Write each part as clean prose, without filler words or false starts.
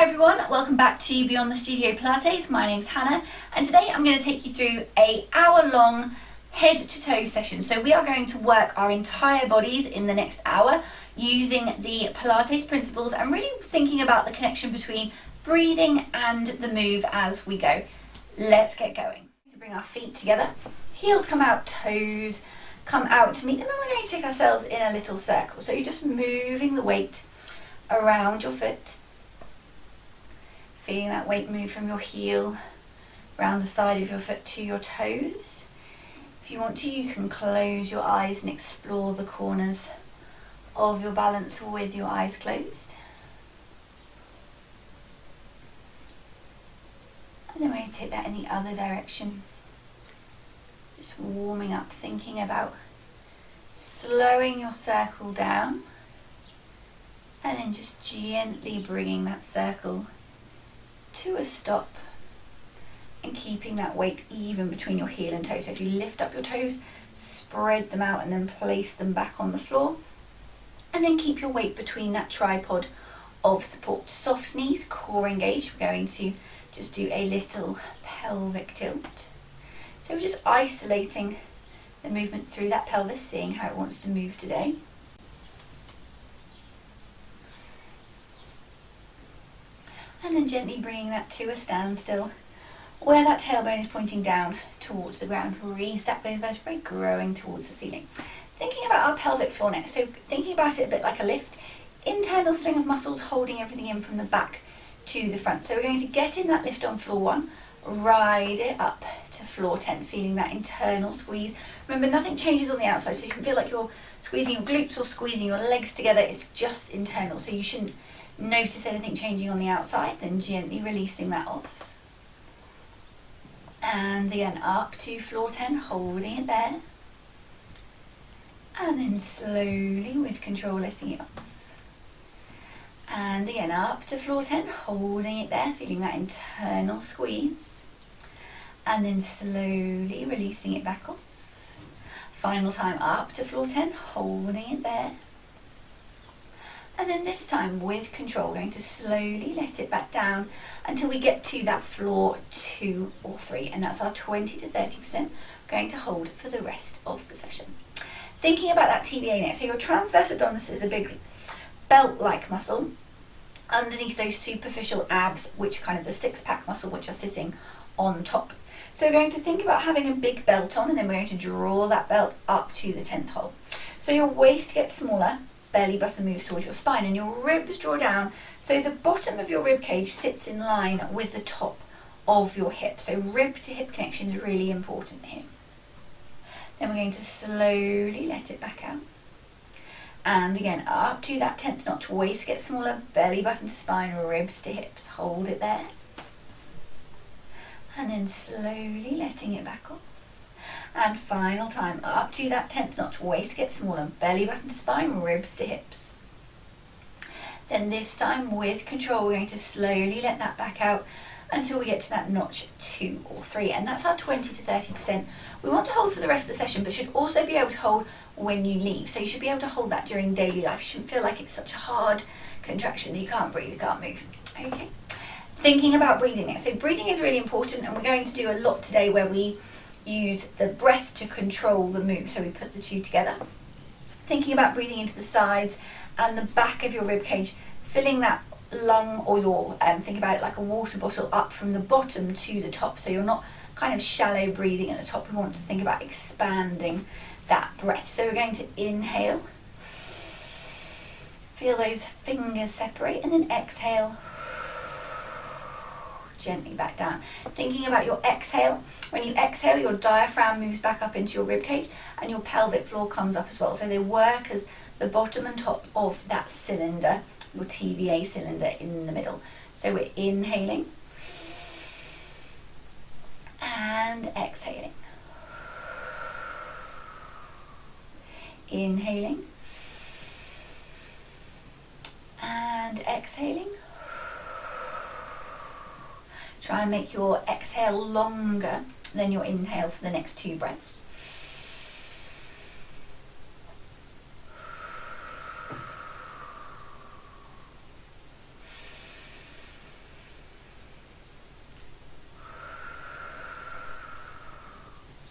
Hi everyone, welcome back to Beyond the Studio Pilates. My name's Hannah and today I'm going to take you through an hour-long head to toe session. So we are going to work our entire bodies in the next hour using the Pilates principles and really thinking about the connection between breathing and the move as we go. Let's get going. To bring our feet together, heels come out, toes come out to meet, and then we're going to take ourselves in a little circle. So you're just moving the weight around your foot. Feeling that weight move from your heel around the side of your foot to your toes. If you want to, you can close your eyes and explore the corners of your balance with your eyes closed. And then we're going to take that in the other direction. Just warming up, thinking about slowing your circle down and then just gently bringing that circle to a stop and keeping that weight even between your heel and toe. So if you lift up your toes, spread them out and then place them back on the floor, and then keep your weight between that tripod of support. Soft knees, core engaged. We're going to just do a little pelvic tilt. So we're just isolating the movement through that pelvis, seeing how it wants to move today. And then gently bringing that to a standstill where that tailbone is pointing down towards the ground. Re-stack those vertebrae, growing towards the ceiling. Thinking about our pelvic floor next, so thinking about it a bit like a lift. Internal sling of muscles holding everything in from the back to the front. So we're going to get in that lift on floor 1, ride it up to floor 10, feeling that internal squeeze. Remember, nothing changes on the outside, so you can feel like you're squeezing your glutes or squeezing your legs together. It's just internal, so you shouldn't notice anything changing on the outside, then gently releasing that off. And again, up to floor 10, holding it there. And then slowly, with control, letting it off. And again, up to floor 10, holding it there, feeling that internal squeeze. And then slowly releasing it back off. Final time, up to floor 10, holding it there. And then this time, with control, we're going to slowly let it back down until we get to that floor 2 or 3. And that's our 20 to 30% going to hold for the rest of the session. Thinking about that TBA next. So your transverse abdominis is a big belt-like muscle underneath those superficial abs, which kind of the six-pack muscle, which are sitting on top. So we're going to think about having a big belt on, and then we're going to draw that belt up to the 10th hole. So your waist gets smaller, belly button moves towards your spine, and your ribs draw down, so the bottom of your rib cage sits in line with the top of your hip. So rib to hip connection is really important here. Then we're going to slowly let it back out. And again, up to that 10th notch, waist gets smaller, belly button to spine, ribs to hips. Hold it there. And then slowly letting it back off. And final time, up to that 10th notch, waist gets smaller, belly button to spine, ribs to hips. Then this time, with control, we're going to slowly let that back out until we get to that notch 2 or 3. And that's our 20 to 30%. We want to hold for the rest of the session, but should also be able to hold when you leave. So you should be able to hold that during daily life. You shouldn't feel like it's such a hard contraction that you can't breathe, you can't move. Okay. Thinking about breathing next. So breathing is really important, and we're going to do a lot today where we use the breath to control the move. So we put the two together. Thinking about breathing into the sides and the back of your rib cage, filling that lung or your, think about it like a water bottle up from the bottom to the top. So you're not kind of shallow breathing at the top. We want to think about expanding that breath. So we're going to inhale. Feel those fingers separate, and then exhale. Gently back down. Thinking about your exhale. When you exhale, your diaphragm moves back up into your rib cage and your pelvic floor comes up as well. So they work as the bottom and top of that cylinder, your TVA cylinder in the middle. So we're inhaling and exhaling. Inhaling and exhaling. Try and make your exhale longer than your inhale for the next 2 breaths.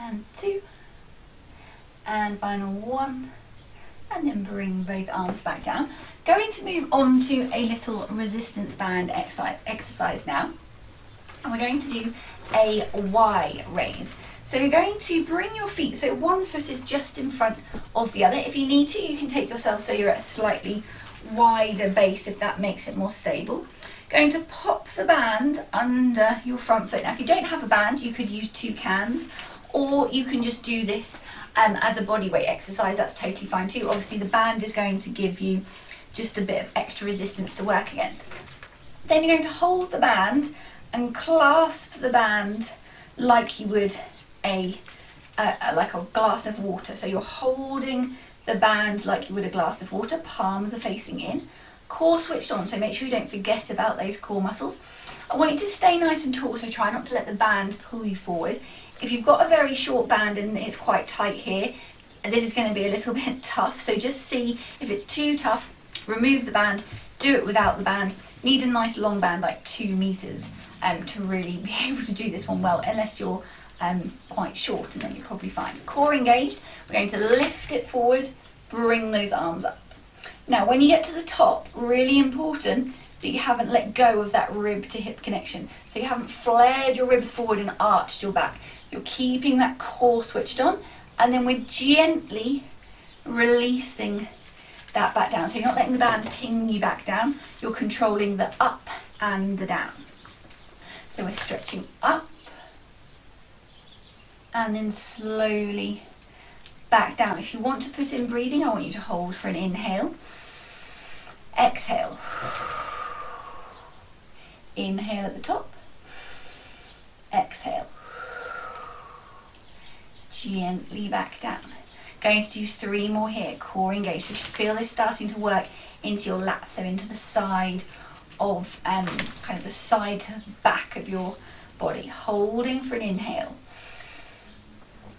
and 2, and final 1, and then bring both arms back down. Going to move on to a little resistance band exercise now, and we're going to do a Y raise. So you're going to bring your feet, so one foot is just in front of the other. If you need to, you can take yourself so you're at a slightly wider base if that makes it more stable. Going to pop the band under your front foot. Now if you don't have a band, you could use 2 cans, or you can just do this as a body weight exercise. That's totally fine too. Obviously the band is going to give you just a bit of extra resistance to work against. Then you're going to hold the band and clasp the band like you would like a glass of water. So you're holding the band like you would a glass of water, palms are facing in, core switched on, so make sure you don't forget about those core muscles. I want you to stay nice and tall, so try not to let the band pull you forward. If you've got a very short band and it's quite tight here, this is going to be a little bit tough, so just see if it's too tough, remove the band, do it without the band. Need a nice long band like 2 meters to really be able to do this one well, unless you're quite short, and then you're probably fine. Core engaged, we're going to lift it forward, bring those arms up. Now when you get to the top, really important that you haven't let go of that rib to hip connection. So you haven't flared your ribs forward and arched your back. You're keeping that core switched on, and then we're gently releasing that back down. So you're not letting the band ping you back down, you're controlling the up and the down. So we're stretching up, and then slowly back down. If you want to put in breathing, I want you to hold for an inhale. Exhale. Inhale at the top. Exhale. Gently back down. Going to do 3 more here. Core engaged. So you should feel this starting to work into your lats, so into the side of kind of the side to back of your body. Holding for an inhale.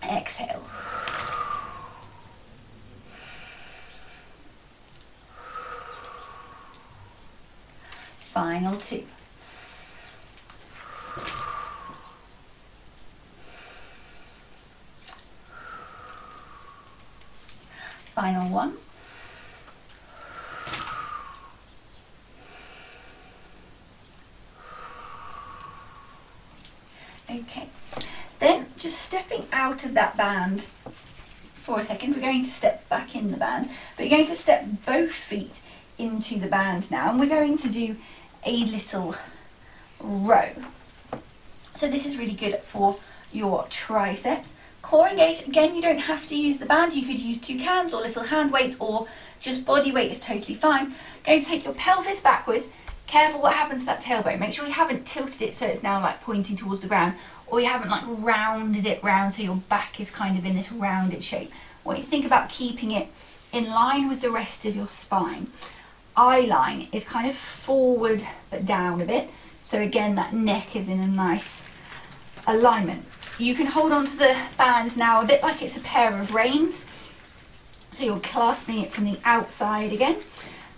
Exhale. Final 2. Final 1. Okay. Then just stepping out of that band for a second, we're going to step back in the band, but you're going to step both feet into the band now, and we're going to do a little row. So this is really good for your triceps. Core engaged, again, you don't have to use the band, you could use 2 cans or little hand weights, or just body weight is totally fine. Going to take your pelvis backwards. Careful what happens to that tailbone. Make sure you haven't tilted it so it's now like pointing towards the ground, or you haven't like rounded it round so your back is kind of in this rounded shape. I want you to think about keeping it in line with the rest of your spine. Eye line is kind of forward but down a bit, so again that neck is in a nice alignment. You can hold on to the bands now a bit like it's a pair of reins, so you're clasping it from the outside again.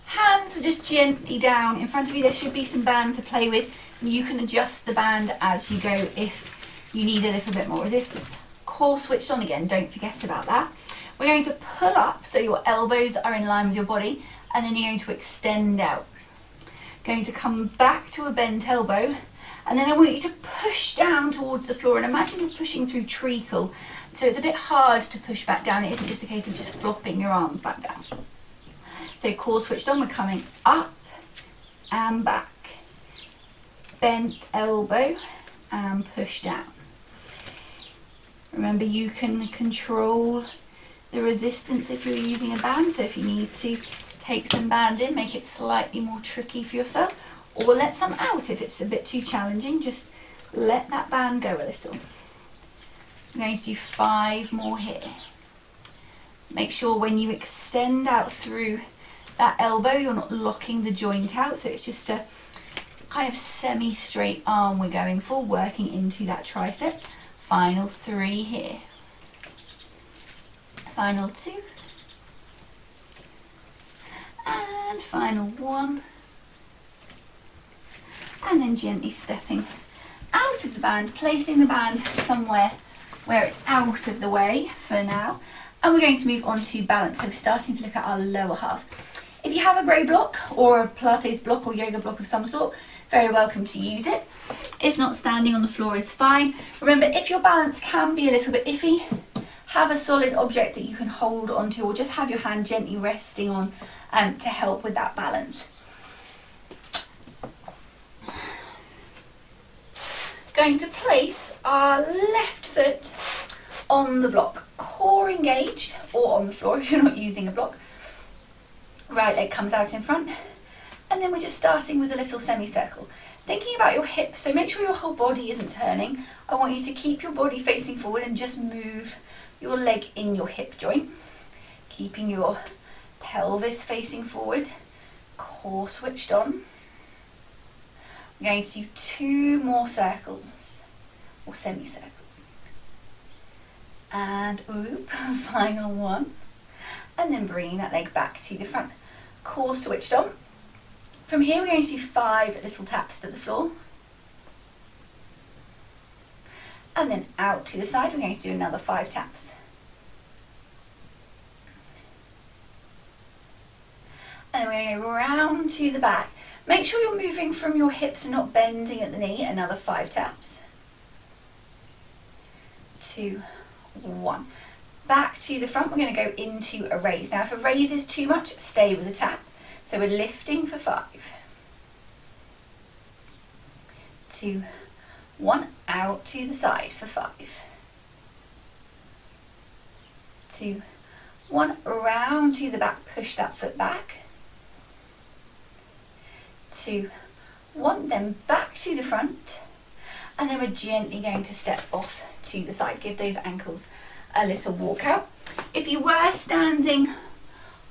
Hands are just gently down in front of you. There should be some band to play with. You can adjust the band as you go if you need a little bit more resistance. Core switched on again, don't forget about that. We're going to pull up so your elbows are in line with your body, and then you're going to extend out. Going to come back to a bent elbow, and then I want you to push down towards the floor, and imagine you're pushing through treacle. So it's a bit hard to push back down. It isn't just a case of just flopping your arms back down. So core switched on, we're coming up and back. Bent elbow and push down. Remember, you can control the resistance if you're using a band, so if you need to take some band in, make it slightly more tricky for yourself, or let some out if it's a bit too challenging, just let that band go a little. I'm going to do 5 more here. Make sure when you extend out through that elbow, you're not locking the joint out, so it's just a kind of semi-straight arm we're going for, working into that tricep. Final 3 here. Final 2. And final 1. And then gently stepping out of the band, placing the band somewhere where it's out of the way for now. And we're going to move on to balance. So we're starting to look at our lower half. If you have a grey block or a Pilates block or yoga block of some sort, very welcome to use it. If not, standing on the floor is fine. Remember, if your balance can be a little bit iffy, have a solid object that you can hold onto, or just have your hand gently resting on to help with that balance. Going to place our left foot on the block, core engaged, or on the floor if you're not using a block. Right leg comes out in front, and then we're just starting with a little semicircle. Thinking about your hips, so make sure your whole body isn't turning. I want you to keep your body facing forward and just move your leg in your hip joint, keeping your pelvis facing forward, core switched on. We're going to do 2 more circles, or semicircles. And oop, final one. And then bringing that leg back to the front, core switched on. From here we're going to do 5 little taps to the floor. And then out to the side, we're going to do another 5 taps. And then we're going to go round to the back. Make sure you're moving from your hips and not bending at the knee. Another 5 taps. 2, 1. Back to the front, we're going to go into a raise. Now if a raise is too much, stay with a tap. So we're lifting for 5. 2, 1. Out to the side for 5. 2, 1. Round to the back, push that foot back. 2, 1, then back to the front, and then we're gently going to step off to the side. Give those ankles a little walk out. If you were standing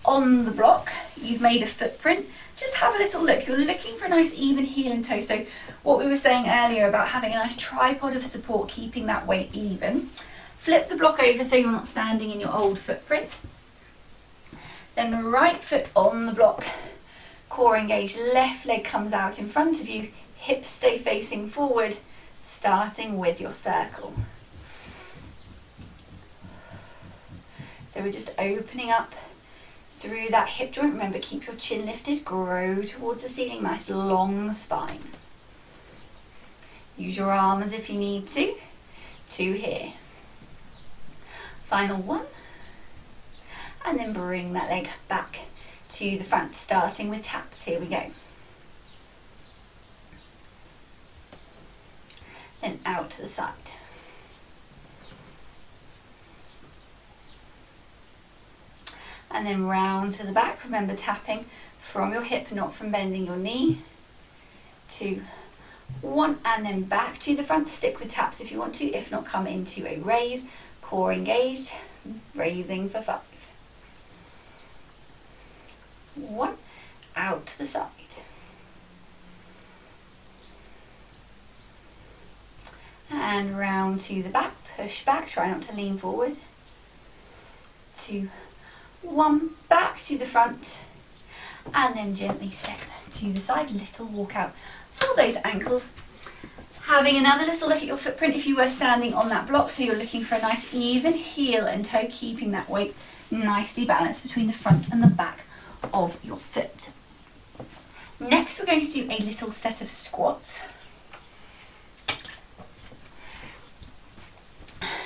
on the block, you've made a footprint, just have a little look. You're looking for a nice even heel and toe. So what we were saying earlier about having a nice tripod of support, keeping that weight even. Flip the block over so you're not standing in your old footprint. Then right foot on the block, core engaged, left leg comes out in front of you, hips stay facing forward, starting with your circle. So we're just opening up through that hip joint. Remember, keep your chin lifted, grow towards the ceiling, nice long spine. Use your arms if you need to. 2 here. Final 1. And then bring that leg back to the front, starting with taps. Here we go. Then out to the side. And then round to the back. Remember, tapping from your hip, not from bending your knee. 2, 1, and then back to the front. Stick with taps if you want to. If not, come into a raise. Core engaged, raising for 5. 1, out to the side. And round to the back, push back, try not to lean forward. 2, 1, back to the front, and then gently step to the side, little walk out for those ankles. Having another little look at your footprint if you were standing on that block, so you're looking for a nice even heel and toe, keeping that weight nicely balanced between the front and the back of your foot. Next we're going to do a little set of squats.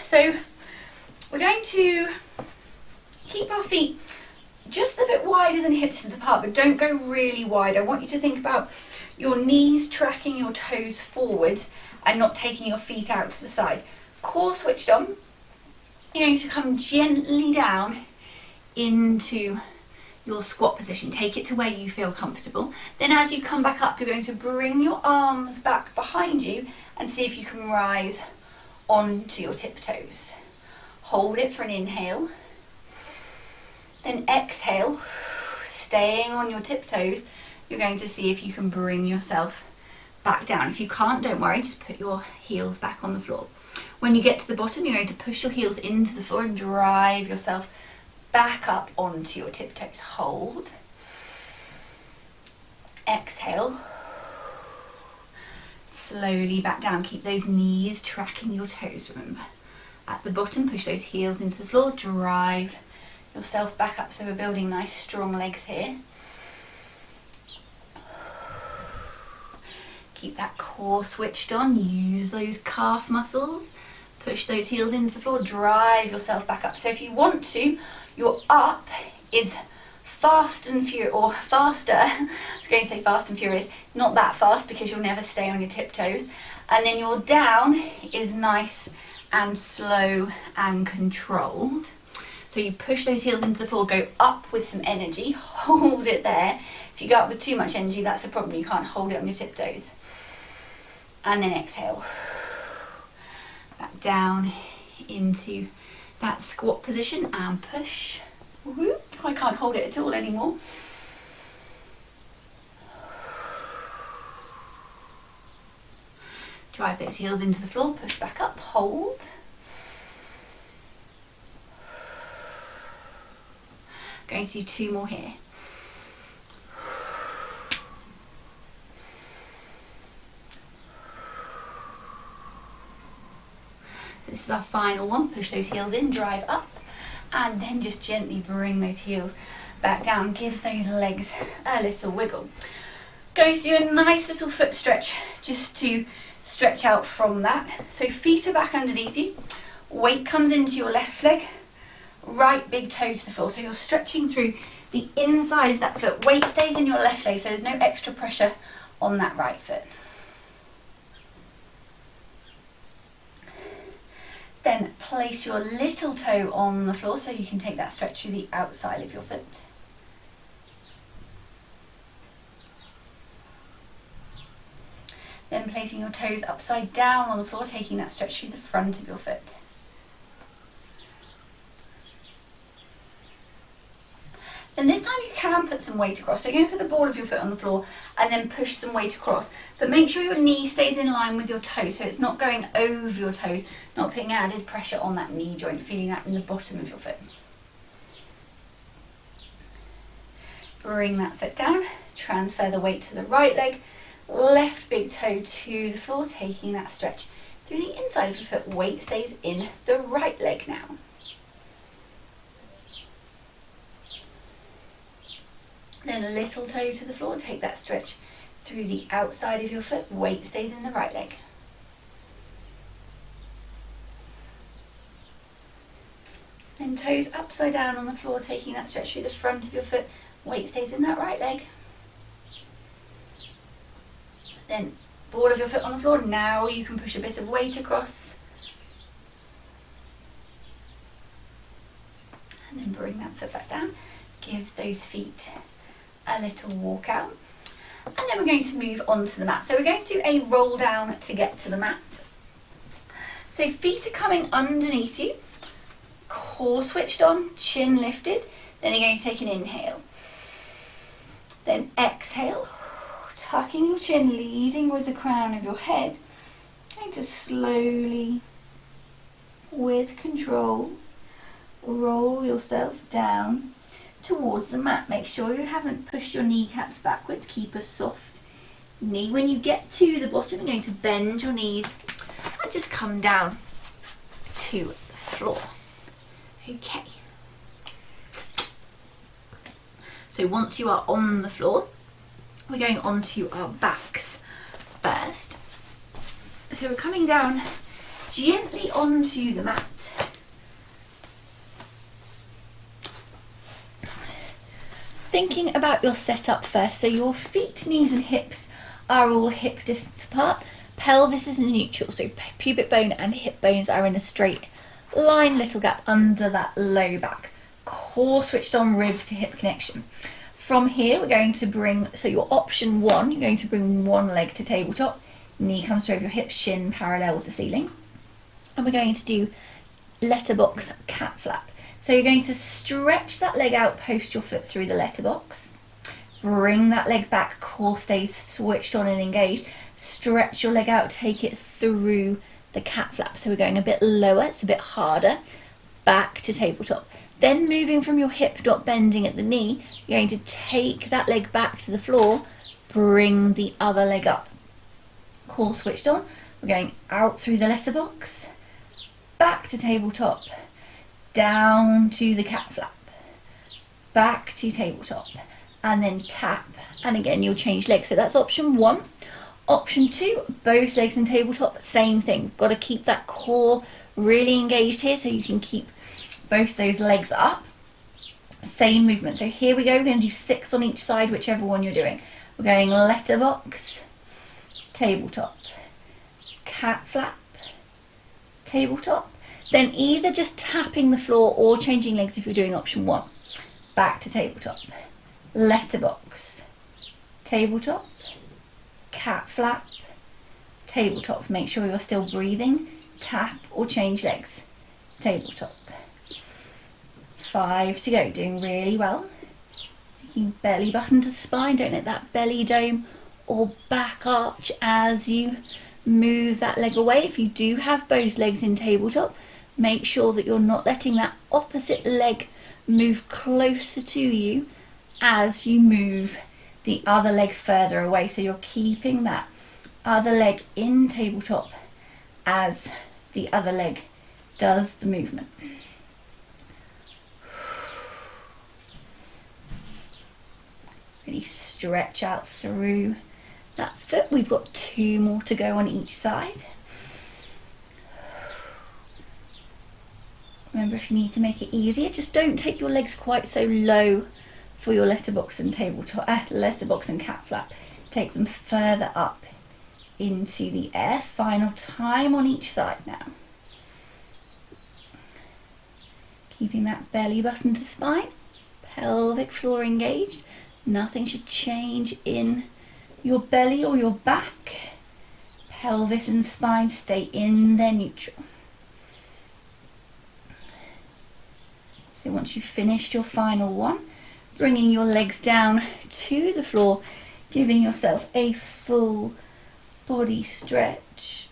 So we're going to keep our feet just a bit wider than hip distance apart, but don't go really wide. I want you to think about your knees tracking your toes forward and not taking your feet out to the side. Core switched on. You're going to come gently down into your squat position. Take it to where you feel comfortable. Then as you come back up, you're going to bring your arms back behind you and see if you can rise onto your tiptoes. Hold it for an inhale. Then exhale, staying on your tiptoes. You're going to see if you can bring yourself back down. If you can't, don't worry, just put your heels back on the floor. When you get to the bottom, you're going to push your heels into the floor and drive yourself back up onto your tiptoes. Hold. Exhale. Slowly back down. Keep those knees tracking your toes, remember. At the bottom, push those heels into the floor, drive yourself back up. So we're building nice strong legs here. Keep that core switched on, use those calf muscles, push those heels into the floor, drive yourself back up. So if you want to, your up is fast and furious, or faster, I was going to say fast and furious, not that fast because you'll never stay on your tiptoes. And then your down is nice and slow and controlled. So you push those heels into the floor, go up with some energy, hold it there. If you go up with too much energy, that's the problem, you can't hold it on your tiptoes. And then exhale, back down into that squat position and push. Woo-hoo. I can't hold it at all anymore. Drive those heels into the floor, push back up, hold. Going to do 2 more here. So this is our final one. Push those heels in, drive up, and then just gently bring those heels back down. Give those legs a little wiggle. Going to do a nice little foot stretch just to stretch out from that. So feet are back underneath you. Weight comes into your left leg, right big toe to the floor. So you're stretching through the inside of that foot. Weight stays in your left leg, so there's no extra pressure on that right foot. Then place your little toe on the floor so you can take that stretch through the outside of your foot. Then placing your toes upside down on the floor, taking that stretch through the front of your foot. Then this time you can put some weight across. So you're going to put the ball of your foot on the floor and then push some weight across. But make sure your knee stays in line with your toes, so it's not going over your toes, not putting added pressure on that knee joint, feeling that in the bottom of your foot. Bring that foot down, transfer the weight to the right leg, left big toe to the floor, taking that stretch through the inside of your foot. Weight stays in the right leg now. Then a little toe to the floor, take that stretch through the outside of your foot. Weight stays in the right leg. Then toes upside down on the floor, taking that stretch through the front of your foot. Weight stays in that right leg. Then ball of your foot on the floor. Now you can push a bit of weight across. And then bring that foot back down. Give those feet a little walk out. And then we're going to move on to the mat. So we're going to do a roll down to get to the mat. So feet are coming underneath you. Core switched on, chin lifted. Then you're going to take an inhale. Then exhale, tucking your chin, leading with the crown of your head. Going to slowly, with control, roll yourself down towards the mat. Make sure you haven't pushed your kneecaps backwards. Keep a soft knee. When you get to the bottom, you're going to bend your knees and just come down to the floor. Okay. So once you are on the floor, we're going onto our backs first. So we're coming down gently onto the mat. Thinking about your setup first. So your feet, knees and hips are all hip distance apart. Pelvis is in neutral, so pubic bone and hip bones are in a straight line, little gap under that low back. Core switched on, rib to hip connection. From here we're going to bring, so your option 1, you're going to bring one leg to tabletop, knee comes through over your hips, shin parallel with the ceiling. And we're going to do letterbox cat flap. So you're going to stretch that leg out, post your foot through the letterbox. Bring that leg back, core stays switched on and engaged. Stretch your leg out, take it through the cat flap. So we're going a bit lower, it's a bit harder. Back to tabletop. Then moving from your hip, not bending at the knee, you're going to take that leg back to the floor, bring the other leg up. Core switched on. We're going out through the letterbox, back to tabletop, down to the cat flap, back to tabletop, and then tap, and again you'll change legs. So that's option 1. Option 2, both legs in tabletop, same thing. Got to keep that core really engaged here so you can keep both those legs up. Same movement. So here we go, we're going to do 6 on each side, whichever one you're doing. We're going letterbox, tabletop, cat flap, tabletop. Then either just tapping the floor or changing legs if you're doing option 1. Back to tabletop, letterbox, tabletop, cat flap, tabletop. Make sure you're still breathing. Tap or change legs. Tabletop. 5 to go. Doing really well. Taking belly button to spine. Don't let that belly dome or back arch as you move that leg away. If you do have both legs in tabletop, make sure that you're not letting that opposite leg move closer to you as you move the other leg further away. So you're keeping that other leg in tabletop as the other leg does the movement. Really stretch out through that foot. We've got 2 more to go on each side. Remember, if you need to make it easier, just don't take your legs quite so low for your letterbox and tabletop, letterbox and cat flap. Take them further up into the air. Final time on each side now. Keeping that belly button to spine, pelvic floor engaged. Nothing should change in your belly or your back. Pelvis and spine stay in their neutral. So once you've finished your final one, bringing your legs down to the floor, giving yourself a full body stretch,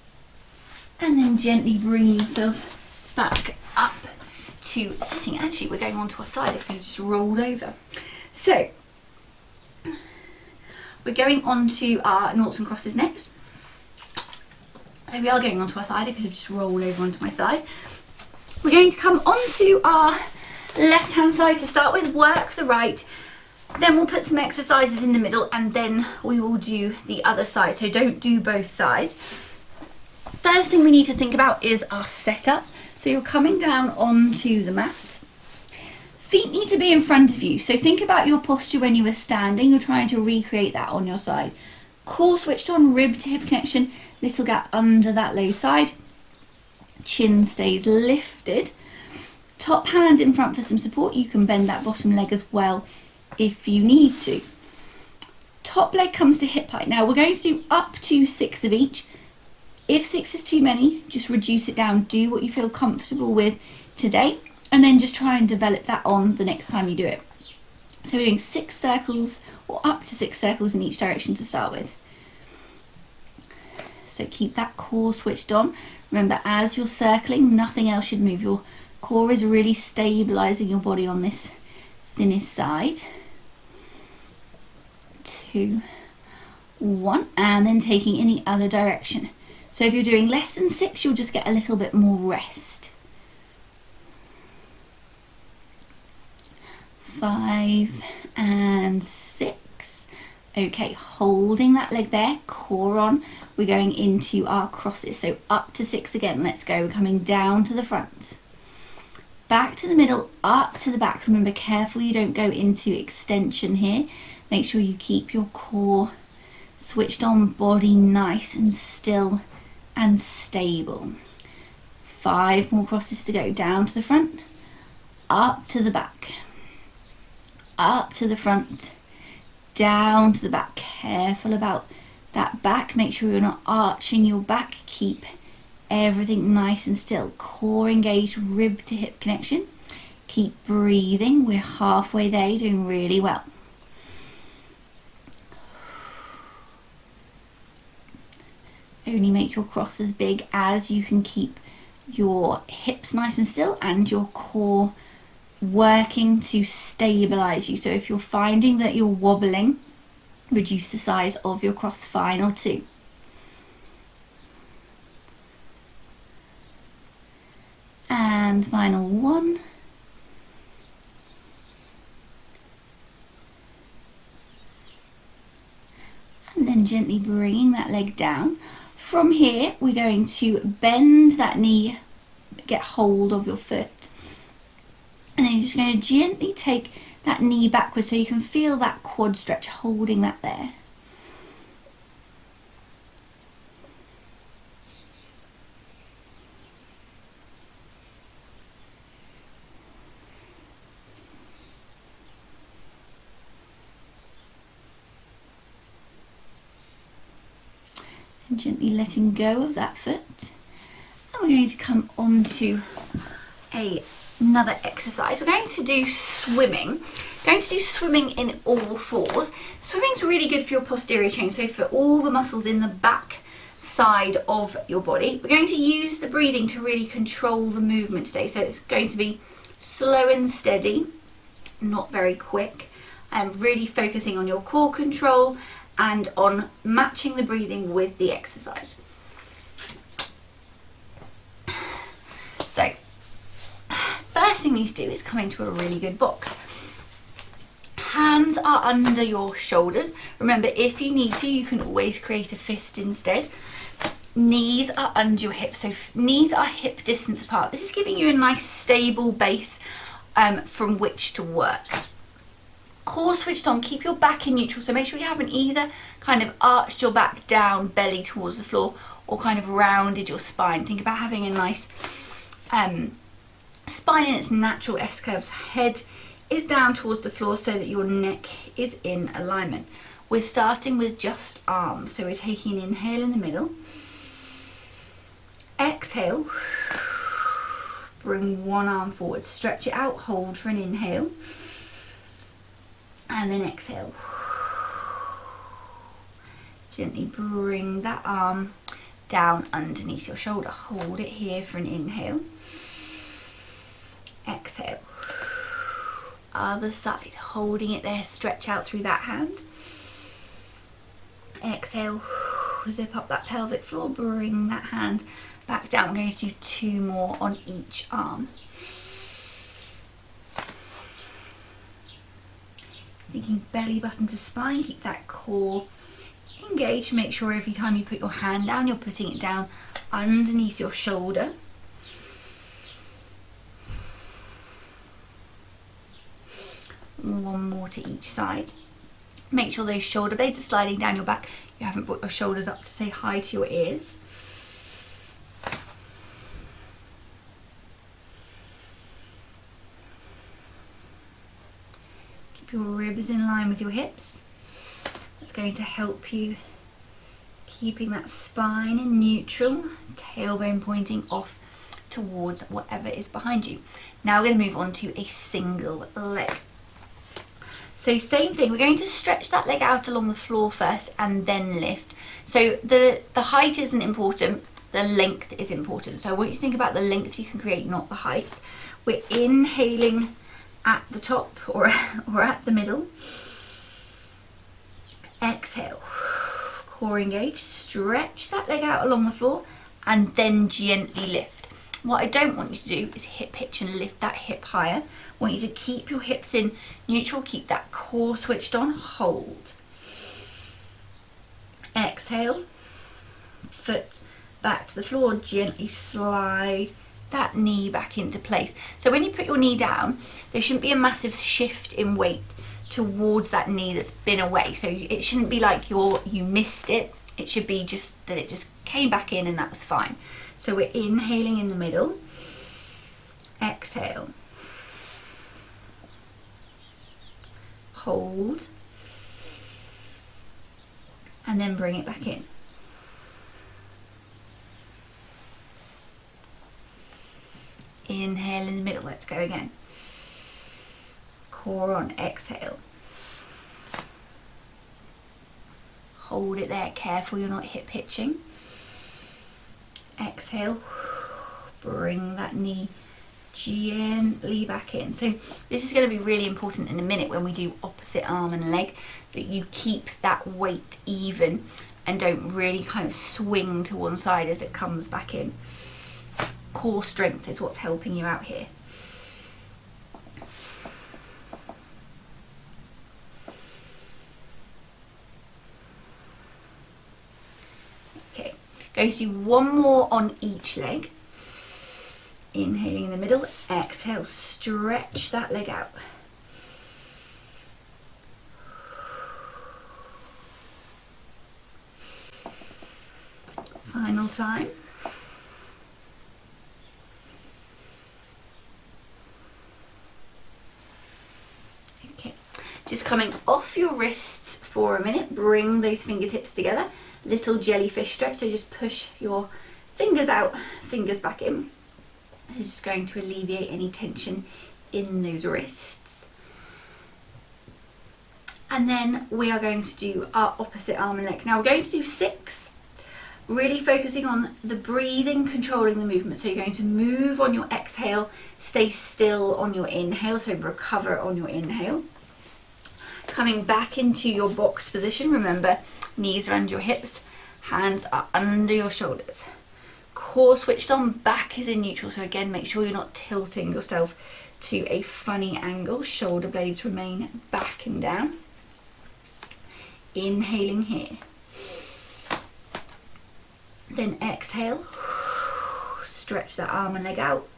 and then gently bringing yourself back up to sitting. Actually, we're going on to our side if you just rolled over. So we're going on to our noughts and crosses next. So we are going on to our side. I could have just rolled over onto my side. We're going to come onto our left hand side to start with, work the right, then we'll put some exercises in the middle, and then we will do the other side. So don't do both sides. First thing we need to think about is our setup. So you're coming down onto the mat. Feet need to be in front of you. So think about your posture when you were standing. You're trying to recreate that on your side. Core switched on, rib to hip connection, little gap under that low side. Chin stays lifted. Top hand in front for some support. You can bend that bottom leg as well if you need to. Top leg comes to hip height. Now we're going to do up to 6 of each. If 6 is too many, just reduce it down. Do what you feel comfortable with today, and then just try and develop that on the next time you do it. So we're doing 6 circles, or up to 6 circles in each direction to start with. So keep that core switched on. Remember, as you're circling, nothing else should move. Your core is really stabilizing your body on this thinnest side. 2, 1, and then taking in the other direction. So if you're doing less than 6, you'll just get a little bit more rest. 5 and 6. Okay, holding that leg there, core on. We're going into our crosses. So up to 6 again. Let's go. We're coming down to the front. Back to the middle, up to the back. Remember, careful you don't go into extension here. Make sure you keep your core switched on, body nice and still and stable. 5 more crosses to go. Down to the front, up to the back, up to the front, down to the back. Careful about that back. Make sure you're not arching your back. Keep everything nice and still. Core engaged, rib to hip connection. Keep breathing. We're halfway there. You're doing really well. Only make your cross as big as you can keep your hips nice and still and your core working to stabilize you. So if you're finding that you're wobbling, reduce the size of your cross. Final 2. And final one. And then gently bringing that leg down. From here, we're going to bend that knee, get hold of your foot. And then you're just going to gently take that knee backwards so you can feel that quad stretch, holding that there. And gently letting go of that foot. And we're going to come on to another exercise. We're going to do swimming. Going to do swimming in all fours. Swimming's really good for your posterior chain, so for all the muscles in the back side of your body. We're going to use the breathing to really control the movement today. So it's going to be slow and steady, not very quick, and really focusing on your core control and on matching the breathing with the exercise. So, first thing we need to do is come into a really good box. Hands are under your shoulders. Remember, if you need to, you can always create a fist instead. Knees are under your hips, so knees are hip distance apart. This is giving you a nice stable base from which to work. Core switched on, keep your back in neutral, so make sure you haven't either kind of arched your back down, belly towards the floor, or kind of rounded your spine. Think about having a nice spine in its natural S-curves. Head is down towards the floor so that your neck is in alignment. We're starting with just arms, so we're taking an inhale in the middle. Exhale, bring one arm forward, stretch it out, hold for an inhale. And then exhale. Gently bring that arm down underneath your shoulder. Hold it here for an inhale. Exhale. Other side. Holding it there. Stretch out through that hand. Exhale. Zip up that pelvic floor. Bring that hand back down. We're going to do 2 more on each arm. Thinking belly button to spine, keep that core engaged. Make sure every time you put your hand down, you're putting it down underneath your shoulder. One more to each side. Make sure those shoulder blades are sliding down your back. You haven't brought your shoulders up to say hi to your ears. Your ribs in line with your hips. That's going to help you keeping that spine in neutral, tailbone pointing off towards whatever is behind you. Now we're going to move on to a single leg. So same thing, we're going to stretch that leg out along the floor first and then lift. So the height isn't important, the length is important. So I want you to think about the length you can create, not the height. We're inhaling at the top or at the middle. Exhale, core engaged, stretch that leg out along the floor and then gently lift. What I don't want you to do is hip hitch and lift that hip higher. I want you to keep your hips in neutral, keep that core switched on, hold. Exhale, foot back to the floor, gently slide that knee back into place. So when you put your knee down, there shouldn't be a massive shift in weight towards that knee that's been away. So it shouldn't be like you missed it. It should be just that it just came back in and that was fine. So we're inhaling in the middle. Exhale. Hold. And then bring it back in. Inhale in the middle, let's go again. Core on, exhale. Hold it there, careful you're not hip hitching. Exhale, bring that knee gently back in. So this is going to be really important in a minute when we do opposite arm and leg, that you keep that weight even and don't really kind of swing to one side as it comes back in. core strength is what's helping you out here. Okay, go to one more on each leg. Inhaling in the middle, exhale, stretch that leg out. Final time. Okay, just coming off your wrists for a minute, bring those fingertips together. Little jellyfish stretch, so just push your fingers out, fingers back in. This is just going to alleviate any tension in those wrists. And then we are going to do our opposite arm and leg. Now we're going to do 6, really focusing on the breathing, controlling the movement. So you're going to move on your exhale, stay still on your inhale, so recover on your inhale. Coming back into your box position, remember, knees are under your hips, hands are under your shoulders. Core switched on, back is in neutral, so again make sure you're not tilting yourself to a funny angle. Shoulder blades remain back and down. Inhaling here. Then exhale, stretch that arm and leg out,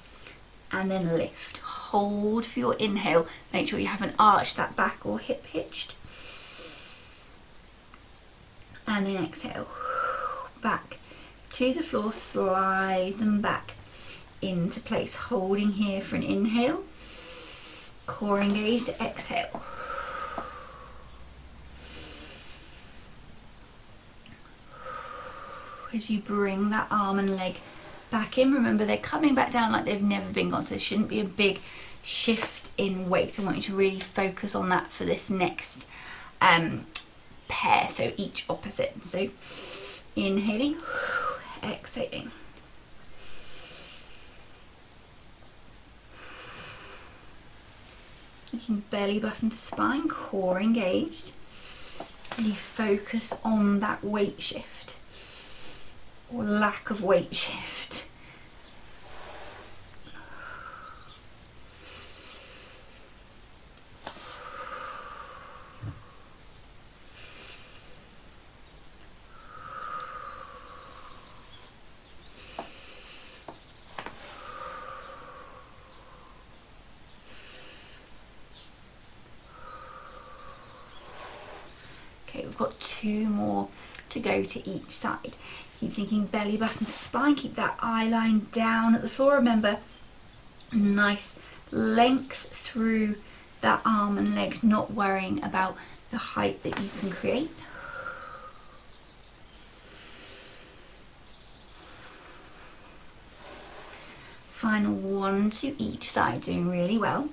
and then lift. Hold for your inhale. Make sure you haven't arched that back or hip hitched. And then exhale, back to the floor, slide them back into place. Holding here for an inhale, core engaged, exhale. As you bring that arm and leg back in, remember they're coming back down like they've never been gone, so there shouldn't be a big shift in weight. I want you to really focus on that for this next pair, so each opposite. So inhaling, exhaling. Taking belly button to spine, core engaged. And you focus on that weight shift or lack of weight shift. We've got 2 more to go to each side. Keep thinking belly button to spine, keep that eye line down at the floor. Remember, nice length through that arm and leg, not worrying about the height that you can create. Final 1 to each side, doing really well.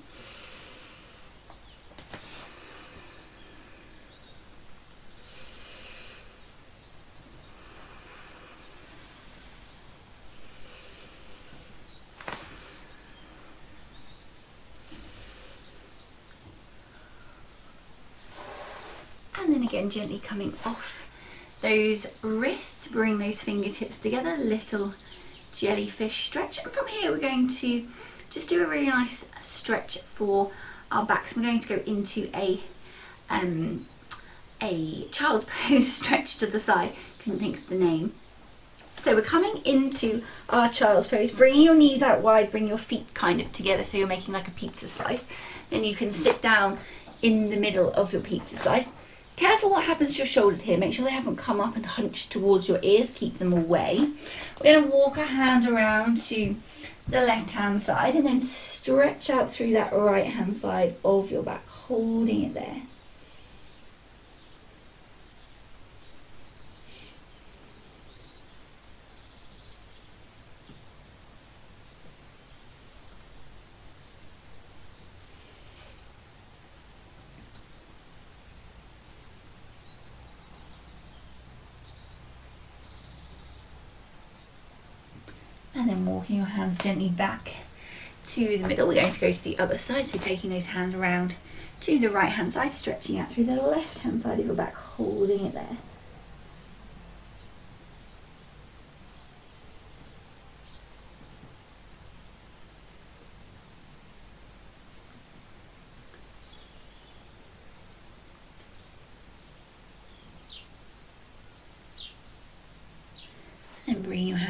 And then again, gently coming off those wrists, bring those fingertips together, little jellyfish stretch. And from here, we're going to just do a really nice stretch for our backs. We're going to go into a child's pose stretch to the side. Couldn't think of the name. So we're coming into our child's pose, bringing your knees out wide, bring your feet kind of together, so you're making like a pizza slice. Then you can sit down in the middle of your pizza slice. Careful what happens to your shoulders here. Make sure they haven't come up and hunched towards your ears. Keep them away. We're going to walk our hand around to the left hand side and then stretch out through that right hand side of your back, holding it there. And then walking your hands gently back to the middle. We're going to go to the other side, so taking those hands around to the right hand side, stretching out through the left hand side of your back, holding it there.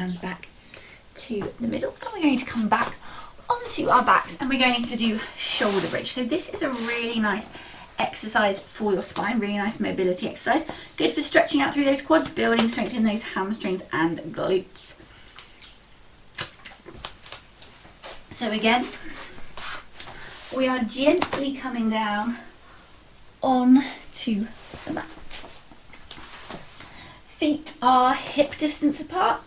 hands back to the middle, and we're going to come back onto our backs and we're going to do shoulder bridge. So this is a really nice exercise for your spine, really nice mobility exercise. Good for stretching out through those quads, building strength in those hamstrings and glutes. So again, we are gently coming down onto the mat. Feet are hip distance apart,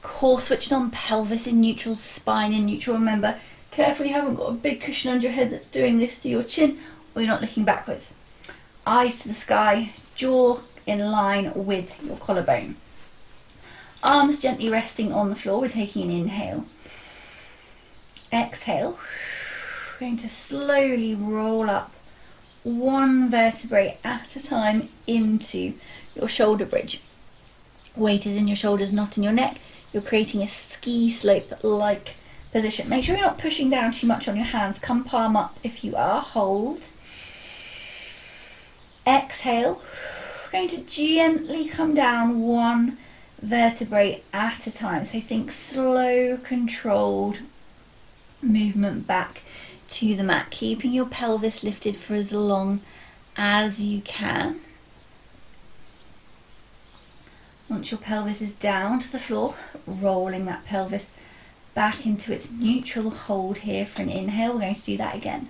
core switched on, pelvis in neutral, spine in neutral. Remember, careful you haven't got a big cushion under your head that's doing this to your chin, or you're not looking backwards. Eyes to the sky, jaw in line with your collarbone. Arms gently resting on the floor. We're taking an inhale. Exhale. We're going to slowly roll up one vertebrae at a time into your shoulder bridge. Weight is in your shoulders, not in your neck. You're creating a ski slope-like position. Make sure you're not pushing down too much on your hands. Come palm up if you are. Hold. Exhale. We're going to gently come down one vertebrae at a time. So think slow, controlled movement back to the mat, keeping your pelvis lifted for as long as you can. Once your pelvis is down to the floor, rolling that pelvis back into its neutral hold here for an inhale. We're going to do that again.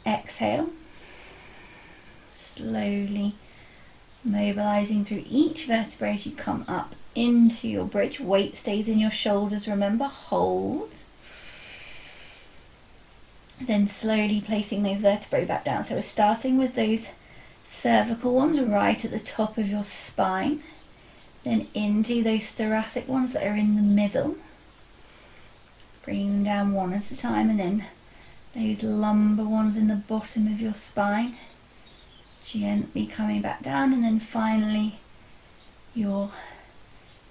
Exhale. Slowly mobilizing through each vertebrae as you come up into your bridge. Weight stays in your shoulders, remember. Hold. Then slowly placing those vertebrae back down. So we're starting with those cervical ones right at the top of your spine, then into those thoracic ones that are in the middle, bringing them down one at a time, and then those lumbar ones in the bottom of your spine, gently coming back down, and then finally your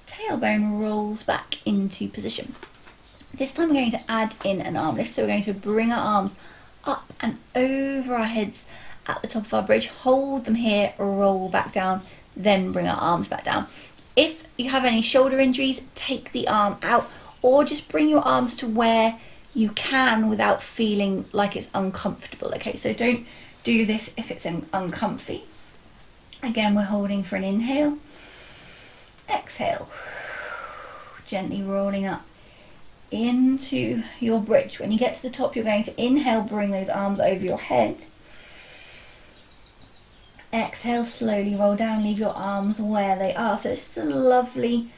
tailbone rolls back into position. This time we're going to add in an arm lift, so we're going to bring our arms up and over our heads at the top of our bridge, hold them here, roll back down, then bring our arms back down. If you have any shoulder injuries, take the arm out, or just bring your arms to where you can without feeling like it's uncomfortable. Okay, so don't do this if it's uncomfy. Again, we're holding for an inhale. Exhale. Gently rolling up into your bridge. When you get to the top, you're going to inhale, bring those arms over your head. Exhale, slowly roll down, leave your arms where they are. So this is a lovely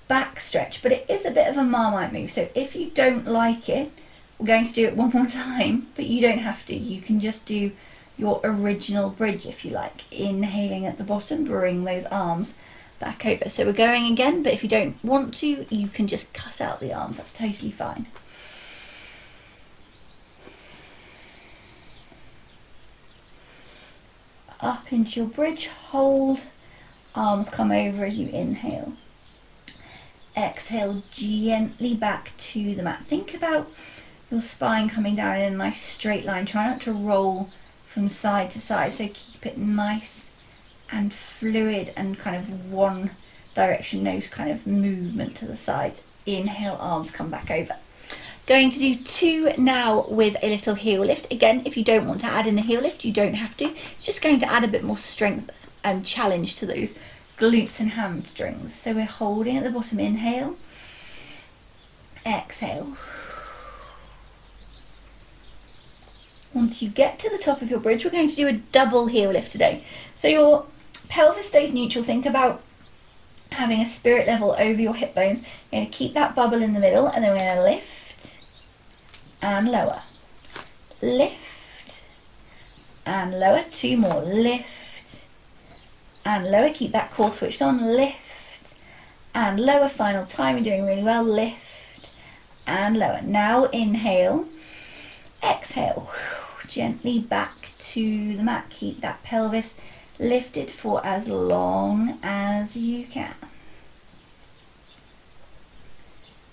back stretch, but it is a bit of a Marmite move. So if you don't like it, we're going to do it one more time, but you don't have to. You can just do your original bridge if you like. Inhaling at the bottom, bring those arms back over. So we're going again, but if you don't want to, you can just cut out the arms. That's totally fine. Up into your bridge, hold, arms come over as you inhale. Exhale, gently back to the mat. Think about your spine coming down in a nice straight line. Try not to roll from side to side, so keep it nice and fluid and kind of one direction, no kind of movement to the sides. Inhale, arms come back over. Going to do two now with a little heel lift. Again, if you don't want to add in the heel lift, you don't have to. It's just going to add a bit more strength and challenge to those glutes and hamstrings. So we're holding at the bottom, inhale, exhale. Once you get to the top of your bridge, we're going to do a double heel lift today. So your pelvis stays neutral. Think about having a spirit level over your hip bones. You're going to keep that bubble in the middle, and then we're going to lift and lower, lift and lower. Two more, lift and lower. Keep that core switched on, lift and lower. Final time, you're doing really well. Lift and lower. Now inhale, exhale, gently back to the mat. Keep that pelvis lifted for as long as you can.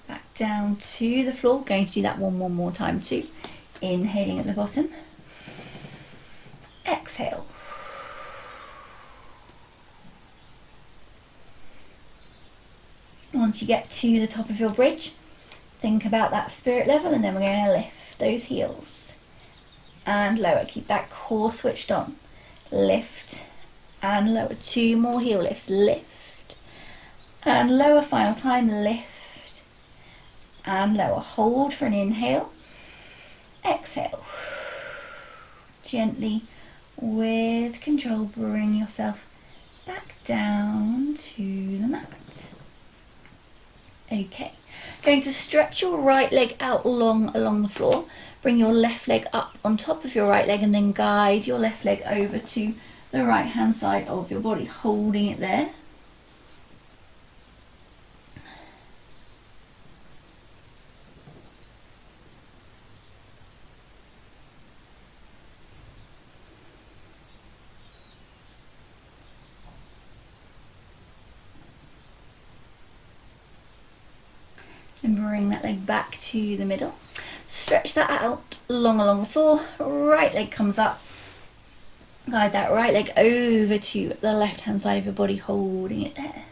Back down to the floor. Going to do that one more time too. Inhaling at the bottom. Exhale. Once you get to the top of your bridge, think about that spirit level, and then we're going to lift those heels and lower. Keep that core switched on. Lift and lower. 2 more heel lifts. Lift and lower. Final time. Lift and lower. Hold for an inhale. Exhale. Gently, with control, bring yourself back down to the mat. Okay, going to stretch your right leg out long along the floor. Bring your left leg up on top of your right leg, and then guide your left leg over to the right hand side of your body, holding it there. And bring that leg back to the middle. Stretch that out long along the floor. Right leg comes up. Guide that right leg over to the left hand side of your body, holding it there.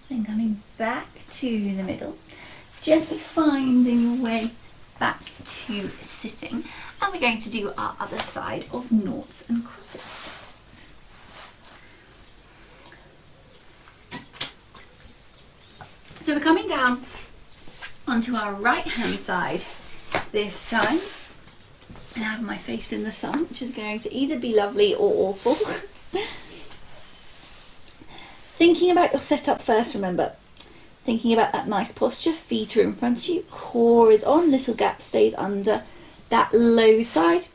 Then coming back to the middle, gently finding your way back to sitting, and we're going to do our other side of noughts and crosses. So we're coming down onto our right hand side this time, and I have my face in the sun, which is going to either be lovely or awful. Thinking about your setup first, remember. Thinking about that nice posture, feet are in front of you, core is on, little gap stays under that low side.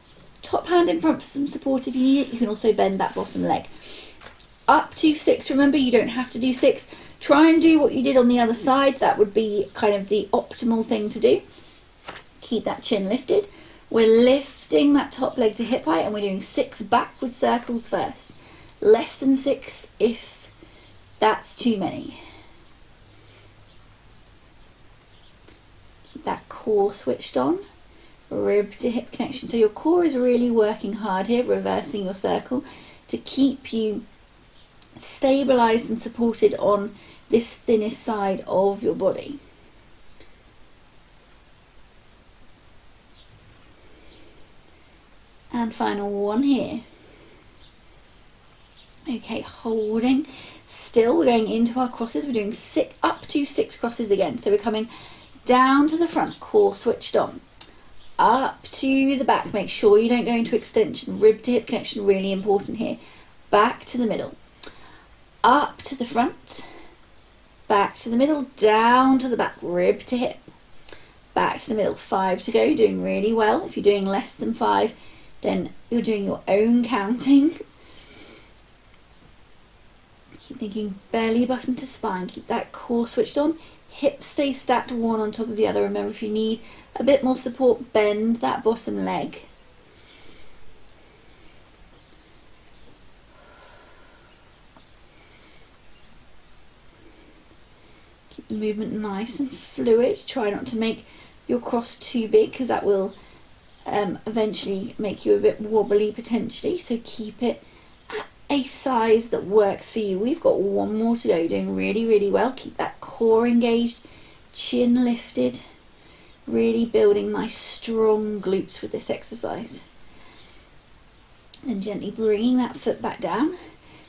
Top hand in front for some support if you need it. You can also bend that bottom leg. Up to 6, remember you don't have to do 6. Try and do what you did on the other side. That would be kind of the optimal thing to do. Keep that chin lifted. We're lifting that top leg to hip height, and we're doing 6 backward circles first. Less than 6 if that's too many. Keep that core switched on. Rib to hip connection. So your core is really working hard here, reversing your circle to keep you stabilized and supported on this thinnest side of your body. And final one here. Okay, holding still. We're going into our crosses. We're doing up to 6 crosses again. So we're coming down to the front, core switched on. Up to the back. Make sure you don't go into extension. Rib to hip connection, really important here. Back to the middle. Up to the front. Back to the middle. Down to the back. Rib to hip. Back to the middle. 5 to go. Doing really well. If you're doing less than 5, then you're doing your own counting. Keep thinking belly button to spine. Keep that core switched on. Hips stay stacked one on top of the other. Remember, if you need a bit more support, bend that bottom leg. Keep the movement nice and fluid. Try not to make your cross too big, because that will eventually make you a bit wobbly potentially. So keep it at a size that works for you. We've got one more to go. You're doing really, really well. Keep that core engaged, chin lifted, really building nice strong glutes with this exercise. Then gently bringing that foot back down,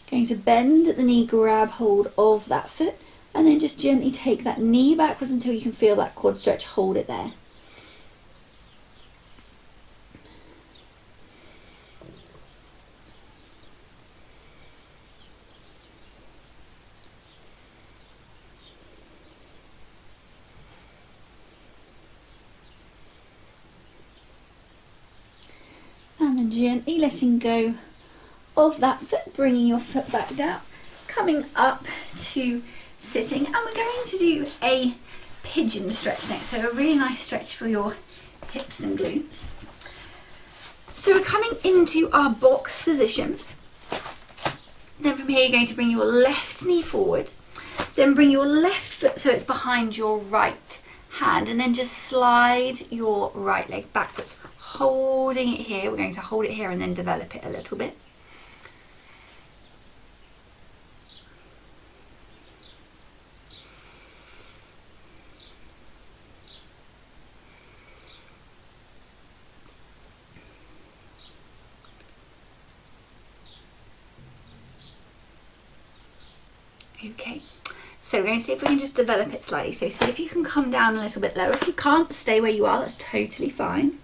going to bend at the knee, grab hold of that foot, and then just gently take that knee backwards until you can feel that quad stretch. Hold it there. And then gently letting go of that foot, bringing your foot back down, coming up to sitting, and we're going to do a pigeon stretch next. So a really nice stretch for your hips and glutes. So we're coming into our box position. Then from here you're going to bring your left knee forward, Then bring your left foot so it's behind your right hand, and then just slide your right leg backwards, holding it here. We're going to hold it here and then develop it a little bit. Okay, so we're going to see if we can just develop it slightly. So see if you can come down a little bit lower. If you can't, stay where you are, that's totally fine.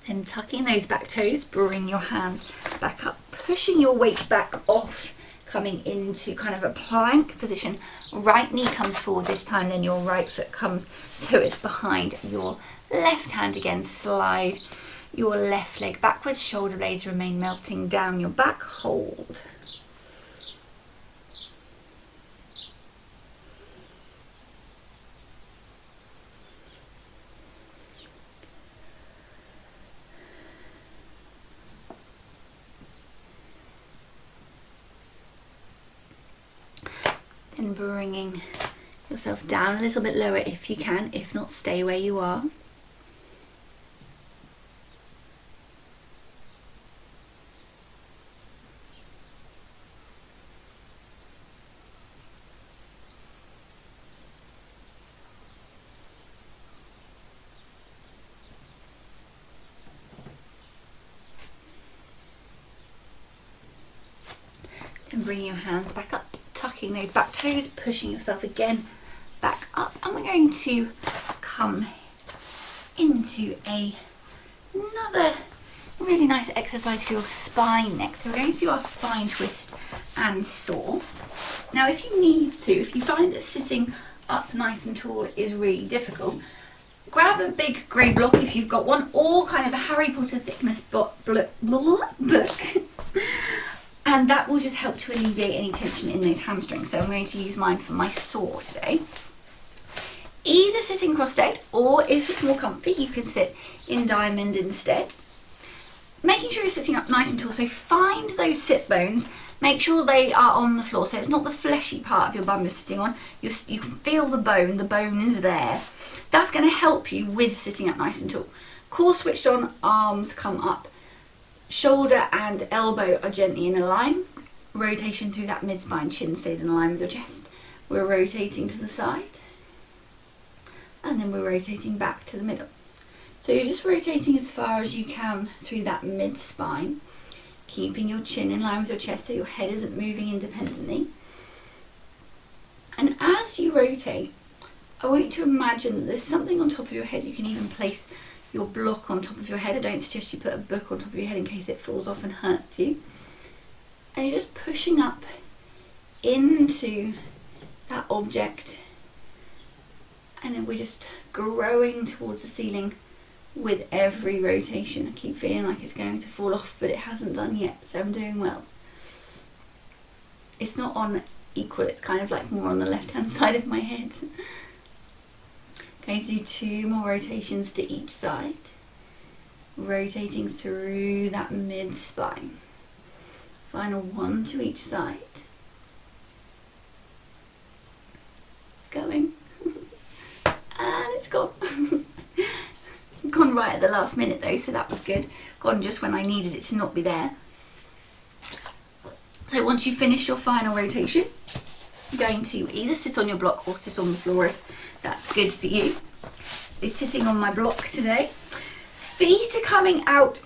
Then tucking those back toes, bring your hands back up, pushing your weight back off, coming into kind of a plank position. Right knee comes forward this time, then your right foot comes so it's behind your left hand again. Slide your left leg backwards, shoulder blades remain melting down your back, hold. And bringing yourself down a little bit lower if you can, if not, stay where you are. And bring your hands back up, tucking those back toes, pushing yourself again back up, and we're going to come into another really nice exercise for your spine next. So we're going to do our spine twist and saw. Now if you need to, if you find that sitting up nice and tall is really difficult, grab a big grey block if you've got one, or kind of a Harry Potter thickness book. And that will just help to alleviate any tension in those hamstrings. So I'm going to use mine for my saw today. Either sitting cross-legged, or if it's more comfy, you can sit in diamond instead. Making sure you're sitting up nice and tall. So find those sit bones. Make sure they are on the floor. So it's not the fleshy part of your bum you're sitting on. You can feel the bone. The bone is there. That's going to help you with sitting up nice and tall. Core switched on, arms come up. Shoulder and elbow are gently in a line. Rotation through that mid-spine, chin stays in line with your chest. We're rotating to the side. And then we're rotating back to the middle. So you're just rotating as far as you can through that mid-spine, keeping your chin in line with your chest so your head isn't moving independently. And as you rotate, I want you to imagine that there's something on top of your head. You can even place your block on top of your head. I don't suggest you put a book on top of your head in case it falls off and hurts you. And you're just pushing up into that object, and then we're just growing towards the ceiling with every rotation. I keep feeling like it's going to fall off, but it hasn't done yet, so I'm doing well. It's not on equal, it's kind of like more on the left hand side of my head. Going to do 2 more rotations to each side, rotating through that mid-spine. Final 1 to each side. It's going. And it's gone. Gone right at the last minute though, so that was good. Gone just when I needed it to not be there. So once you've finished your final rotation, you're going to either sit on your block or sit on the floor if that's good for you. I'm sitting on my block today. Feet are coming out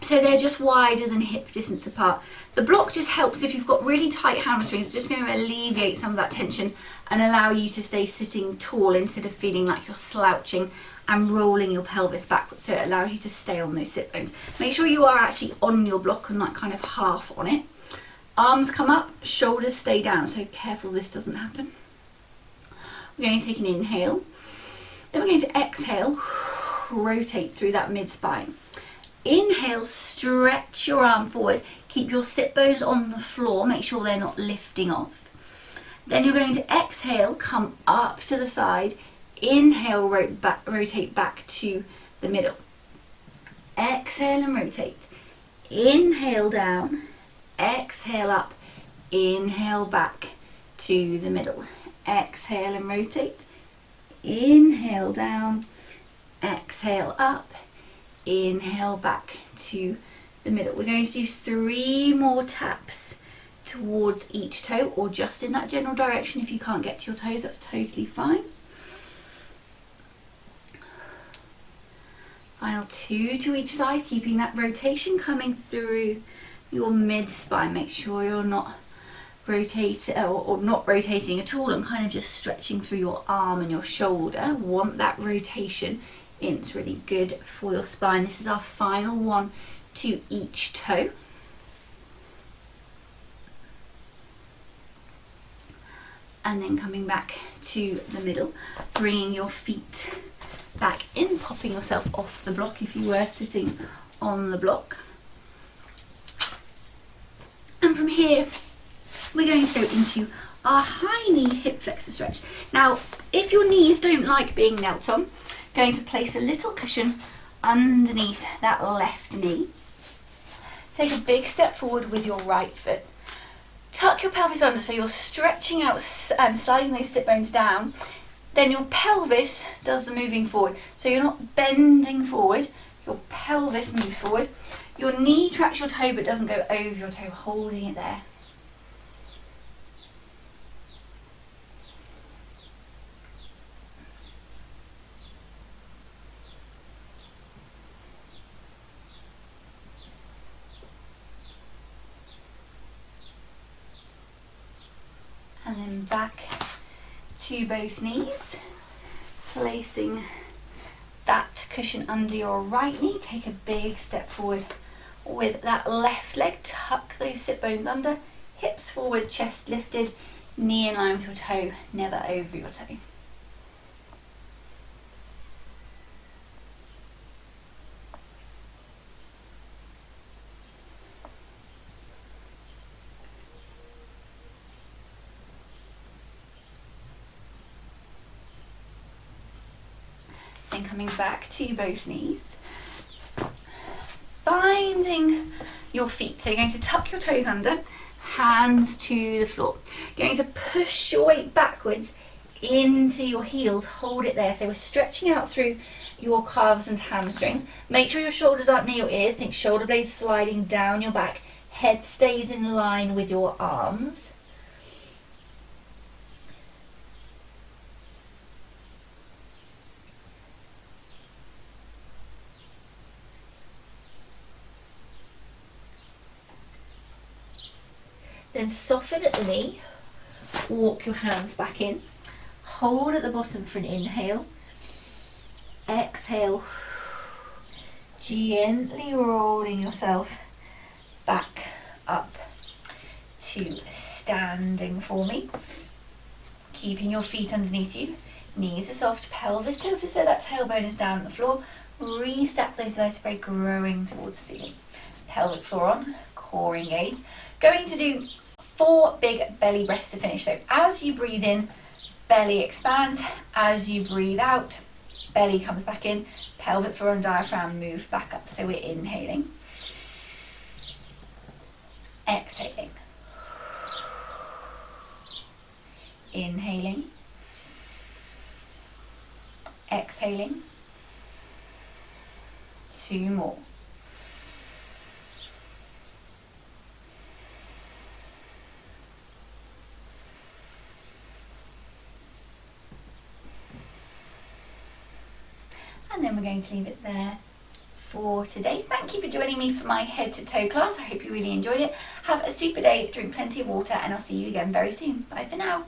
so they're just wider than hip distance apart. The block just helps if you've got really tight hamstrings. It's just going to alleviate some of that tension and allow you to stay sitting tall instead of feeling like you're slouching and rolling your pelvis backwards. So it allows you to stay on those sit bones. Make sure you are actually on your block and like kind of half on it. Arms come up, shoulders stay down. So careful this doesn't happen. We're going to take an inhale. Then we're going to exhale, rotate through that mid-spine. Inhale, stretch your arm forward. Keep your sit bones on the floor. Make sure they're not lifting off. Then you're going to exhale, come up to the side. Inhale, rotate back to the middle. Exhale and rotate. Inhale down. Exhale up. Inhale back to the middle. Exhale and rotate. Inhale down. Exhale up. Inhale back to the middle. We're going to do 3 more taps towards each toe, or just in that general direction. If you can't get to your toes, that's totally fine. Final 2 to each side, keeping that rotation coming through your mid-spine. Make sure you're not rotating or not rotating at all, and kind of just stretching through your arm and your shoulder. Want that rotation in. It's really good for your spine. This is our final 1 to each toe. And then coming back to the middle, bringing your feet back in, popping yourself off the block if you were sitting on the block. And from here, we're going to go into our high knee hip flexor stretch. Now, if your knees don't like being knelt on, going to place a little cushion underneath that left knee. Take a big step forward with your right foot. Tuck your pelvis under so you're stretching out, sliding those sit bones down. Then your pelvis does the moving forward. So you're not bending forward, your pelvis moves forward. Your knee tracks your toe but doesn't go over your toe, holding it there. And then back to both knees, placing that cushion under your right knee. Take a big step forward with that left leg. Tuck those sit bones under, hips forward, chest lifted, knee in line with your toe, never over your toe. Then coming back to both knees, finding your feet. So you're going to tuck your toes under, hands to the floor. You're going to push your weight backwards into your heels, hold it there. So we're stretching out through your calves and hamstrings. Make sure your shoulders aren't near your ears. Think shoulder blades sliding down your back. Head stays in line with your arms. Then soften at the knee, walk your hands back in, hold at the bottom for an inhale, exhale, gently rolling yourself back up to standing for me, keeping your feet underneath you, knees are soft, pelvis tilted so that tailbone is down on the floor, restack those vertebrae growing towards the ceiling, pelvic floor on, core engaged. Going to do 4 big belly breaths to finish. So as you breathe in, belly expands. As you breathe out, belly comes back in. Pelvic floor and diaphragm move back up. So we're inhaling. Exhaling. Inhaling. Exhaling. 2 more. And then we're going to leave it there for today. Thank you for joining me for my head to toe class. I hope you really enjoyed it. Have a super day, drink plenty of water, and I'll see you again very soon. Bye for now.